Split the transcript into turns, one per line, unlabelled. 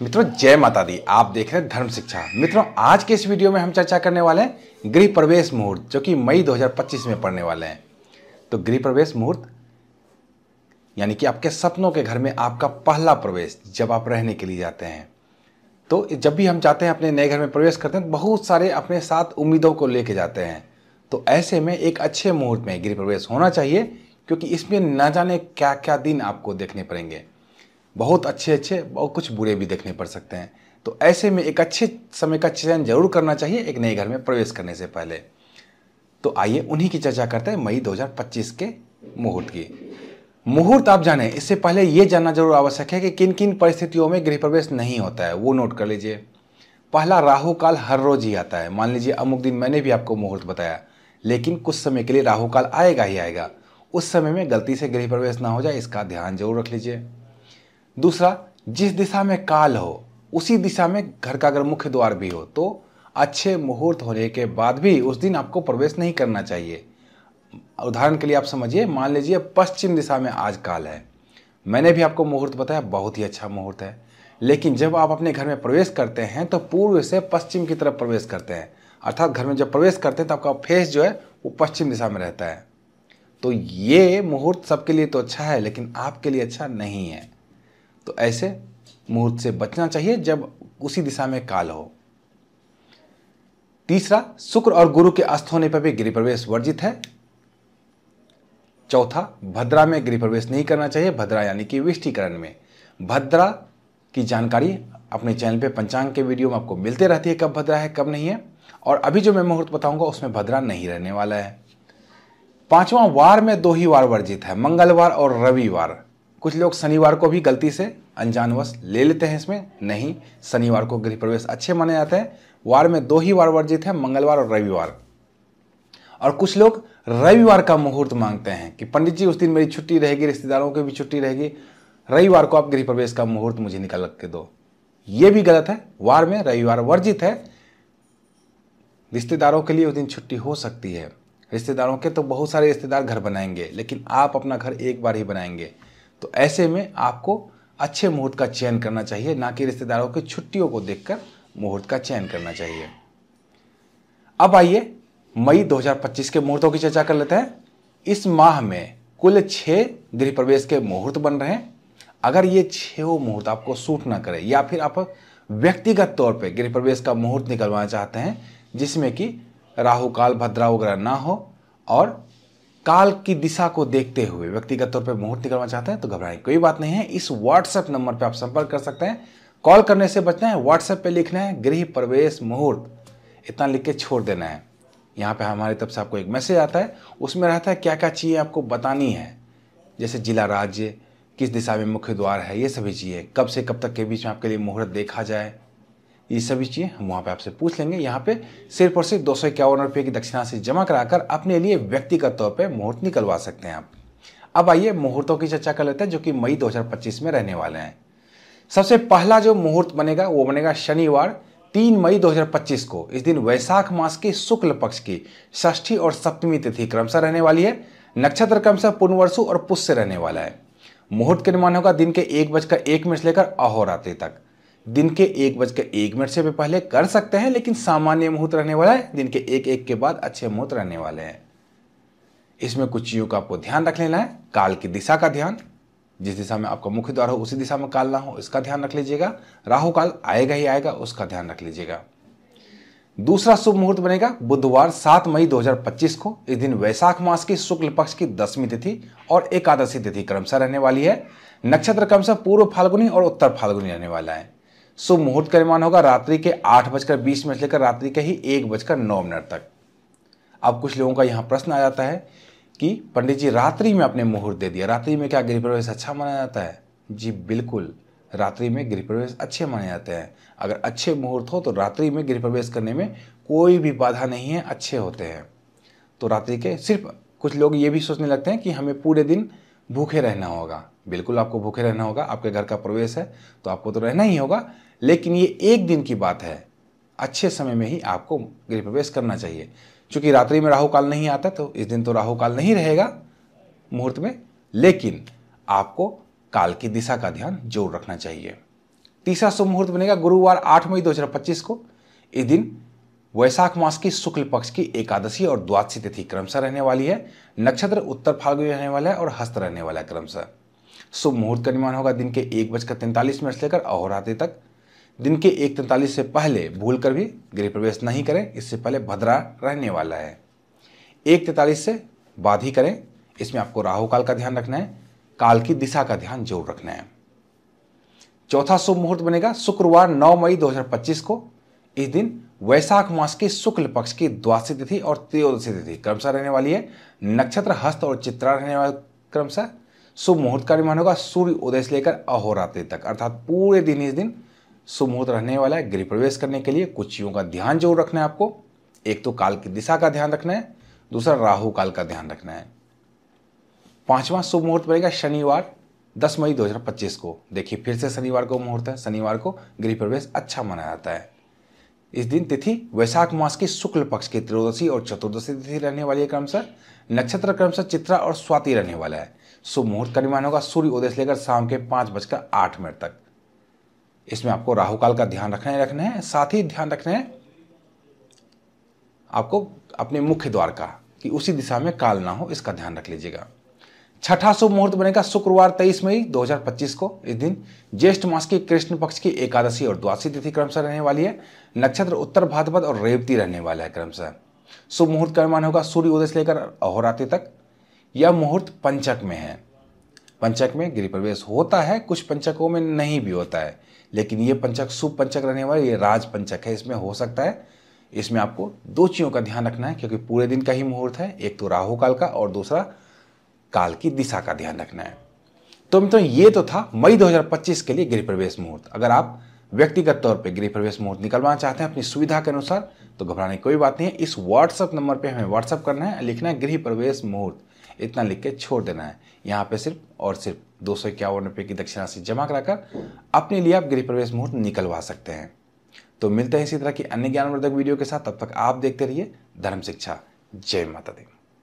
मित्रों जय माता दी। आप देख रहे हैं धर्म शिक्षा। मित्रों आज के इस वीडियो में हम चर्चा करने वाले हैं गृह प्रवेश मुहूर्त, जो कि मई 2025 में पड़ने वाले हैं। तो गृह प्रवेश मुहूर्त यानी कि आपके सपनों के घर में आपका पहला प्रवेश, जब आप रहने के लिए जाते हैं। तो जब भी हम जाते हैं अपने नए घर में प्रवेश करते हैं, बहुत सारे अपने साथ उम्मीदों को लेके जाते हैं। तो ऐसे में एक अच्छे मुहूर्त में गृह प्रवेश होना चाहिए, क्योंकि इसमें न जाने क्या क्या दिन आपको देखने पड़ेंगे। बहुत अच्छे और कुछ बुरे भी देखने पड़ सकते हैं। तो ऐसे में एक अच्छे समय का चयन जरूर करना चाहिए एक नए घर में प्रवेश करने से पहले। तो आइए उन्हीं की चर्चा करते हैं मई 2025 के मुहूर्त की। मुहूर्त आप जाने इससे पहले ये जानना जरूर आवश्यक है कि किन किन परिस्थितियों में गृह प्रवेश नहीं होता है, वो नोट कर लीजिए। पहला, राहु काल हर रोज ही आता है। मान लीजिए अमुक दिन मैंने भी आपको मुहूर्त बताया, लेकिन कुछ समय के लिए राहु काल आएगा ही आएगा। उस समय में गलती से गृह प्रवेश ना हो जाए, इसका ध्यान जरूर रख लीजिए। दूसरा, जिस दिशा में काल हो उसी दिशा में घर का अगर मुख्य द्वार भी हो तो अच्छे मुहूर्त होने के बाद भी उस दिन आपको प्रवेश नहीं करना चाहिए। उदाहरण के लिए आप समझिए, मान लीजिए पश्चिम दिशा में आज काल है। मैंने भी आपको मुहूर्त बताया, बहुत ही अच्छा मुहूर्त है, लेकिन जब आप अपने घर में प्रवेश करते हैं तो पूर्व से पश्चिम की तरफ प्रवेश करते हैं। अर्थात घर में जब प्रवेश करते हैं तो आपका फेस जो है वो पश्चिम दिशा में रहता है। तो ये मुहूर्त सबके लिए तो अच्छा है, लेकिन आपके लिए अच्छा नहीं है। तो ऐसे मुहूर्त से बचना चाहिए जब उसी दिशा में काल हो। तीसरा, शुक्र और गुरु के अस्त होने पर भी गृह प्रवेश वर्जित है। चौथा, भद्रा में गृह प्रवेश नहीं करना चाहिए। भद्रा यानी कि विष्टिकरण में। भद्रा की जानकारी अपने चैनल पे पंचांग के वीडियो में आपको मिलते रहती है, कब भद्रा है कब नहीं है। और अभी जो मैं मुहूर्त बताऊंगा उसमें भद्रा नहीं रहने वाला है। पांचवा, वार में 2 ही वार वर्जित है, मंगलवार और रविवार। कुछ लोग शनिवार को भी गलती से अनजानवश ले लेते हैं, इसमें नहीं, शनिवार को गृह प्रवेश अच्छे माने जाते हैं। वार में 2 ही वार वर्जित है, मंगलवार और रविवार। और कुछ लोग रविवार का मुहूर्त मांगते हैं कि पंडित जी उस दिन मेरी छुट्टी रहेगी, रिश्तेदारों की भी छुट्टी रहेगी, रविवार को आप गृह प्रवेश का मुहूर्त मुझे निकाल के दो। ये भी गलत है। वार में रविवार वर्जित है। रिश्तेदारों के लिए उस दिन छुट्टी हो सकती है। रिश्तेदारों के तो बहुत सारे रिश्तेदार घर बनाएंगे, लेकिन आप अपना घर एक बार ही बनाएंगे। तो ऐसे में आपको अच्छे मुहूर्त का चयन करना चाहिए, ना कि रिश्तेदारों की छुट्टियों को देखकर मुहूर्त का चयन करना चाहिए। अब आइए मई 2025 के मुहूर्तों की चर्चा कर लेते हैं। इस माह में कुल 6 गृह प्रवेश के मुहूर्त बन रहे हैं। अगर ये 6 मुहूर्त आपको सूट ना करे, या फिर आप व्यक्तिगत तौर पे गृह प्रवेश का मुहूर्त निकलवाना चाहते हैं जिसमें कि राहु काल भद्रा वगैरह ना हो और काल की दिशा को देखते हुए व्यक्तिगत तौर पे मुहूर्त निकलना चाहते हैं, तो घबराएं, कोई बात नहीं है। इस व्हाट्सएप नंबर पे आप संपर्क कर सकते हैं। कॉल करने से बचना है, व्हाट्सएप पे लिखना है गृह प्रवेश मुहूर्त, इतना लिख के छोड़ देना है। यहाँ पे हमारी तरफ से आपको एक मैसेज आता है, उसमें रहता है क्या क्या चीज़ें आपको बतानी है, जैसे जिला, राज्य, किस दिशा में मुख्य द्वार है, ये सभी चीज़ें, कब से कब तक के बीच में आपके लिए मुहूर्त देखा जाए, ये सभी चीज़ें हम वहाँ पे आपसे पूछ लेंगे। यहाँ पे सिर्फ और सिर्फ 251 रुपये की दक्षिणा से जमा कराकर अपने लिए व्यक्तिगत तौर पे मुहूर्त निकलवा सकते हैं आप। अब आइए मुहूर्तों की चर्चा कर लेते हैं, जो कि मई 2025 में रहने वाले हैं। सबसे पहला जो मुहूर्त बनेगा वो बनेगा शनिवार 3 मई 2025 को। इस दिन वैशाख मास की शुक्ल पक्ष की षष्ठी और सप्तमी तिथि क्रमशः रहने वाली है। नक्षत्र क्रमशः पुनर्वसु और पुष्य रहने वाला है। मुहूर्त के निर्माण होगा दिन के 1:01 से लेकर अहोरात्रि तक। दिन के 1:01 से भी पहले कर सकते हैं, लेकिन सामान्य मुहूर्त रहने वाला है। दिन के 1:01 के बाद अच्छे मुहूर्त रहने वाले हैं। इसमें कुछ चीज़ों का आपको ध्यान रख लेना है। काल की दिशा का ध्यान, जिस दिशा में आपका मुख्य द्वार हो उसी दिशा में काल ना हो, इसका ध्यान रख लीजिएगा। राहु काल आएगा ही आएगा, उसका ध्यान रख लीजिएगा। दूसरा शुभ मुहूर्त बनेगा बुधवार 7 मई 2025 को। इस दिन वैशाख मास की शुक्ल पक्ष की 10वीं तिथि और एकादशी तिथि क्रमशः रहने वाली है। नक्षत्र क्रमशः पूर्व फाल्गुनी और उत्तर फाल्गुनी रहने वाला है। शुभ मुहूर्त का निर्माण होगा रात्रि के 8:20 से लेकर रात्रि के ही 1:09 तक। अब कुछ लोगों का यहाँ प्रश्न आ जाता है कि पंडित जी रात्रि में आपने मुहूर्त दे दिया, रात्रि में क्या गृह प्रवेश अच्छा माना जाता है? जी बिल्कुल, रात्रि में गृह प्रवेश अच्छे माने जाते हैं। अगर अच्छे मुहूर्त हो तो रात्रि में गृह प्रवेश करने में कोई भी बाधा नहीं है, अच्छे होते हैं। तो रात्रि के सिर्फ कुछ लोग ये भी सोचने लगते हैं कि हमें पूरे दिन भूखे रहना होगा। बिल्कुल आपको भूखे रहना होगा, आपके घर का प्रवेश है तो आपको तो रहना ही होगा, लेकिन ये एक दिन की बात है। अच्छे समय में ही आपको गृह प्रवेश करना चाहिए। चूंकि रात्रि में राहु काल नहीं आता तो इस दिन तो राहु काल नहीं रहेगा मुहूर्त में, लेकिन आपको काल की दिशा का ध्यान जरूर रखना चाहिए। तीसरा शुभ मुहूर्त बनेगा गुरुवार 8 मई 2025 को। इस दिन वैशाख मास की शुक्ल पक्ष की एकादशी और द्वादशी तिथि क्रमशः रहने वाली है। नक्षत्र उत्तर फाल्गुनी रहने वाला है और हस्त रहने वाला है क्रमशः। शुभ मुहूर्त का निर्माण होगा दिन के 1:43 से लेकर अहोरात्रि तक। दिन के 1:43 से पहले भूलकर भी गृह प्रवेश नहीं करें, इससे पहले भद्रा रहने वाला है। 1:43 से बाद ही करें। इसमें आपको राहु काल का ध्यान रखना है, काल की दिशा का ध्यान जरूर रखना है। चौथा शुभ मुहूर्त बनेगा शुक्रवार 9 मई 2025 को। इस दिन वैशाख मास की शुक्ल पक्ष की द्वादशी तिथि और त्रयोदशी तिथि क्रमशः रहने वाली है। नक्षत्र हस्त और चित्रा रहने वाला क्रमशः। शुभ मुहूर्त का निर्माण होगा सूर्य उदय से लेकर अहोरात्रि तक, अर्थात पूरे दिन इस दिन शुभ मुहूर्त रहने वाला है। गृह प्रवेश करने के लिए कुछ चीजों का ध्यान जरूर रखना है आपको। एक तो काल की दिशा का ध्यान रखना है, दूसरा राहु काल का ध्यान रखना है। पांचवा शुभ मुहूर्त बनेगा शनिवार 10 मई 2025 को। देखिए फिर से शनिवार को मुहूर्त है, शनिवार को गृह प्रवेश अच्छा माना जाता है। इस दिन तिथि वैशाख मास की शुक्ल पक्ष की त्रयोदशी और चतुर्दशी तिथि रहने वाली है क्रमशः। नक्षत्र क्रमशः चित्रा और स्वाति रहने वाला है। शुभ मुहूर्त का निर्माण होगा सूर्य उदय से लेकर शाम के 5:08 तक। इसमें आपको राहु काल का ध्यान रखना है, साथ ही ध्यान रखना है आपको अपने मुख्य द्वार का, कि उसी दिशा में काल ना हो, इसका ध्यान रख लीजिएगा। छठा शुभ मुहूर्त बनेगा शुक्रवार 23 मई 2025 को। इस दिन ज्येष्ठ मास की कृष्ण पक्ष की एकादशी और द्वादशी तिथि क्रमशः रहने वाली है। नक्षत्र उत्तर भाद्रपद और रेवती रहने वाला है क्रमशः। शुभ मुहूर्त का निर्माण होगा सूर्य उदय से लेकर अहोरात्रि तक। यह मुहूर्त पंचक में है। पंचक में गृह प्रवेश होता है, कुछ पंचकों में नहीं भी होता है, लेकिन ये पंचक शुभ पंचक रहने वाला, ये राज पंचक है, इसमें हो सकता है। इसमें आपको दो चीज़ों का ध्यान रखना है, क्योंकि पूरे दिन का ही मुहूर्त है। एक तो राहु काल का और दूसरा काल की दिशा का ध्यान रखना है। तो मित्रों ये तो था मई 2025 के लिए गृह प्रवेश मुहूर्त। अगर आप व्यक्तिगत तौर पे गृह प्रवेश मुहूर्त निकलवाना चाहते हैं अपनी सुविधा के अनुसार, तो घबराने की कोई बात नहीं है। इस व्हाट्सएप नंबर पे हमें व्हाट्सएप करना है, लिखना है गृह प्रवेश मुहूर्त, इतना लिख के छोड़ देना है। यहाँ पे सिर्फ और सिर्फ 251 रुपये की दक्षिण राशि जमा कराकर अपने लिए आप गृह प्रवेश मुहूर्त निकलवा सकते हैं। तो मिलते हैं इसी तरह की अन्य ज्ञानवर्धक वीडियो के साथ। तब तक आप देखते रहिए धर्म शिक्षा। जय माता दी।